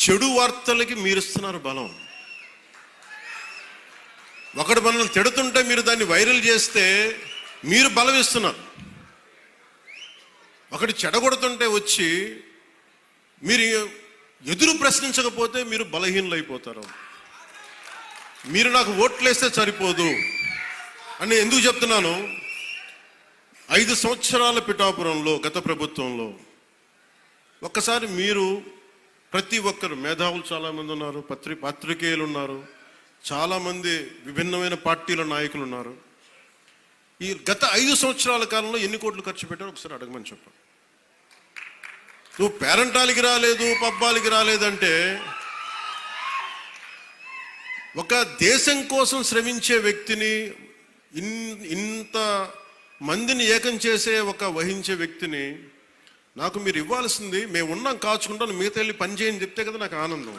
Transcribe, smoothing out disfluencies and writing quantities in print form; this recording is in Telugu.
చెడు వార్తలకి మీరు ఇస్తున్నారు బలం. ఒకడు మనల్ని తిడుతుంటే మీరు దాన్ని వైరల్ చేస్తే మీరు బలం ఇస్తున్నారు. ఒకటి చెడగొడుతుంటే వచ్చి మీరు ఎదురు ప్రశ్నించకపోతే మీరు బలహీనలు అయిపోతారు. మీరు నాకు ఓట్లేస్తే సరిపోదు అని ఎందుకు చెప్తున్నాను? 5 సంవత్సరాల పిఠాపురంలో గత ప్రభుత్వంలో ఒక్కసారి మీరు ప్రతి ఒక్కరు మేధావులు చాలామంది ఉన్నారు, పత్రికేయులు ఉన్నారు, చాలామంది విభిన్నమైన పార్టీల నాయకులు ఉన్నారు. ఈ గత 5 సంవత్సరాల కాలంలో ఎన్ని కోట్లు ఖర్చు పెట్టారో ఒకసారి అడగమని చెప్పాను. నువ్వు పేరంటాలకి రాలేదు, పబ్బాలకి రాలేదంటే ఒక దేశం కోసం శ్రమించే వ్యక్తిని, ఇంత మందిని ఏకం చేసే వహించే వ్యక్తిని నాకు మీరు ఇవ్వాల్సింది, మేము ఉన్నాం కాచుకుంటాను, మిగతా వెళ్ళి పని చేయని చెప్తే కదా నాకు ఆనందం.